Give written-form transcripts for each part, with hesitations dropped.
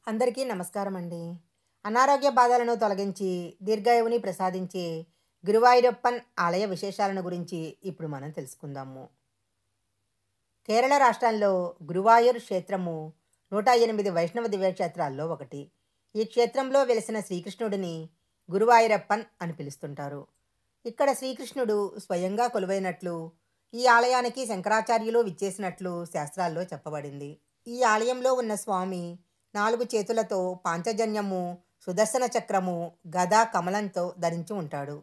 అందరికీ నమస్కారం అండి. అనారోగ్య బాధలను తొలగించి దీర్ఘాయువుని ప్రసాదించే గురువాయూరప్పన్ ఆలయ విశేషాలను గురించి ఇప్పుడు మనం తెలుసుకుందాము. కేరళ రాష్ట్రంలో గురువాయూర్ క్షేత్రము 108 వైష్ణవ దివ్యక్షేత్రాల్లో ఒకటి. ఈ క్షేత్రంలో వెలిసిన శ్రీకృష్ణుడిని గురువాయూరప్పన్ అని పిలుస్తుంటారు. ఇక్కడ శ్రీకృష్ణుడు స్వయంగా కొలువైనట్లు, ఈ ఆలయానికి శంకరాచార్యులు విచ్చేసినట్లు శాస్త్రాల్లో చెప్పబడింది. ఈ ఆలయంలో ఉన్న స్వామి 4 చేతులతో పాంచజన్యము, సుదర్శన చక్రము, గద, కమలంతో ధరించి ఉంటాడు.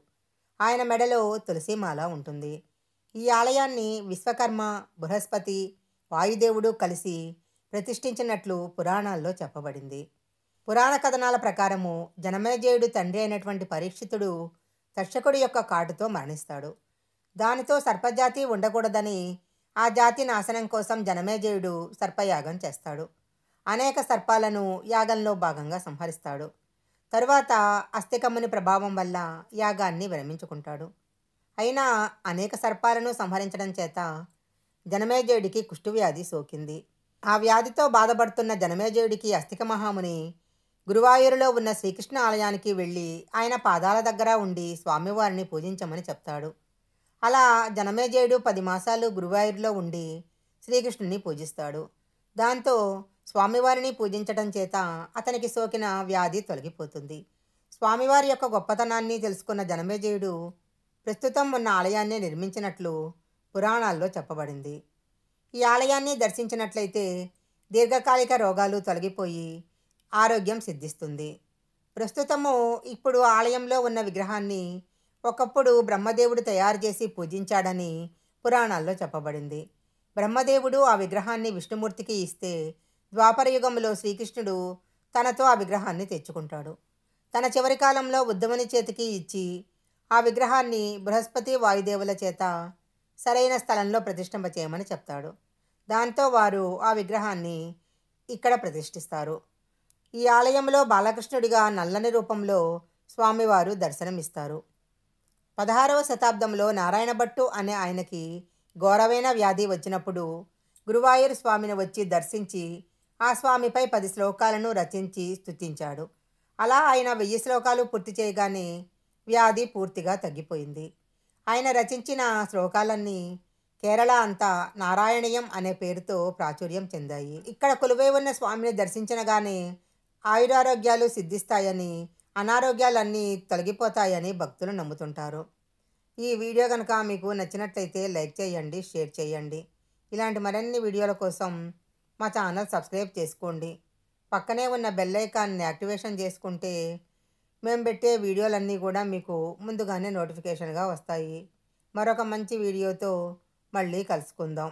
ఆయన మెడలో తులసిమాల ఉంటుంది. ఈ ఆలయాన్ని విశ్వకర్మ, బృహస్పతి, వాయుదేవుడు కలిసి ప్రతిష్ఠించినట్లు పురాణాల్లో చెప్పబడింది. పురాణ కథనాల ప్రకారము జనమేజయుడు తండ్రి అయినటువంటి పరీక్షితుడు తక్షకుడి యొక్క కాటుతో మరణిస్తాడు. దానితో సర్పజాతి ఉండకూడదని ఆ జాతి నాశనం కోసం జనమేజయుడు సర్పయాగం చేస్తాడు. అనేక సర్పాలను యాగంలో భాగంగా సంహరిస్తాడు. తరువాత అస్థికమ్ముని ప్రభావం వల్ల యాగాన్ని విరమించుకుంటాడు. అయినా అనేక సర్పాలను సంహరించడం చేత జనమేజయుడికి కుష్ఠవ్యాధి సోకింది. ఆ వ్యాధితో బాధపడుతున్న జనమేజయుడికి అస్థిక మహాముని గురువాయూరులో ఉన్న శ్రీకృష్ణ ఆలయానికి వెళ్ళి ఆయన పాదాల దగ్గర ఉండి స్వామివారిని పూజించమని చెప్తాడు. అలా జనమేజయుడు 10 మాసాలు గురువాయూరులో ఉండి శ్రీకృష్ణుని పూజిస్తాడు. దాంతో స్వామివారిని పూజించటం చేత అతనికి సోకిన వ్యాధి తొలగిపోతుంది. స్వామివారి యొక్క గొప్పతనాన్ని తెలుసుకున్న జనమేజయుడు ప్రస్తుతం ఉన్న ఆలయాన్ని నిర్మించినట్లు పురాణాల్లో చెప్పబడింది. ఈ ఆలయాన్ని దర్శించినట్లయితే దీర్ఘకాలిక రోగాలు తొలగిపోయి ఆరోగ్యం సిద్ధిస్తుంది. ప్రస్తుతము ఇప్పుడు ఆలయంలో ఉన్న విగ్రహాన్ని ఒకప్పుడు బ్రహ్మదేవుడు తయారు చేసి పూజించాడని పురాణాల్లో చెప్పబడింది. బ్రహ్మదేవుడు ఆ విగ్రహాన్ని విష్ణుమూర్తికి ఇస్తే ద్వాపరయుగంలో శ్రీకృష్ణుడు తనతో ఆ విగ్రహాన్ని తెచ్చుకుంటాడు. తన చివరి కాలంలో ఉద్ధవుని చేతికి ఇచ్చి ఆ విగ్రహాన్ని బృహస్పతి, వాయుదేవుల చేత సరైన స్థలంలో ప్రతిష్ఠింప చేయమని చెప్తాడు. దాంతో వారు ఆ విగ్రహాన్ని ఇక్కడ ప్రతిష్ఠిస్తారు. ఈ ఆలయంలో బాలకృష్ణుడిగా నల్లని రూపంలో స్వామివారు దర్శనమిస్తారు. 16వ శతాబ్దంలో నారాయణ భట్టు అనే ఆయనకి ఘోరమైన వ్యాధి వచ్చినప్పుడు గురువాయూర్ స్వామిని వచ్చి దర్శించి ఆ స్వామిపై 10 శ్లోకాలను రచించి స్తుతించాడు. అలా ఆయన 1000 శ్లోకాలు పూర్తి చేయగానే వ్యాధి పూర్తిగా తగ్గిపోయింది. ఆయన రచించిన శ్లోకాలన్నీ కేరళ అంతా నారాయణీయం అనే పేరుతో ప్రాచుర్యం చెందాయి. ఇక్కడ కొలువై ఉన్న స్వామిని దర్శించగానే ఆయురారోగ్యాలు సిద్ధిస్తాయని, అనారోగ్యాలన్నీ తొలగిపోతాయని భక్తులు నమ్ముతుంటారు. ఈ వీడియో కనుక మీకు నచ్చినట్లయితే లైక్ చేయండి, షేర్ చేయండి. ఇలాంటి మరిన్ని వీడియోల కోసం మా ఛానల్ సబ్స్క్రైబ్ చేసుకోండి. పక్కనే ఉన్న బెల్ ఐకాన్ని యాక్టివేషన్ చేసుకుంటే మేము పెట్టే వీడియోలన్నీ కూడా మీకు ముందుగానే నోటిఫికేషన్గా వస్తాయి. మరొక మంచి వీడియోతో మళ్ళీ కలుసుకుందాం.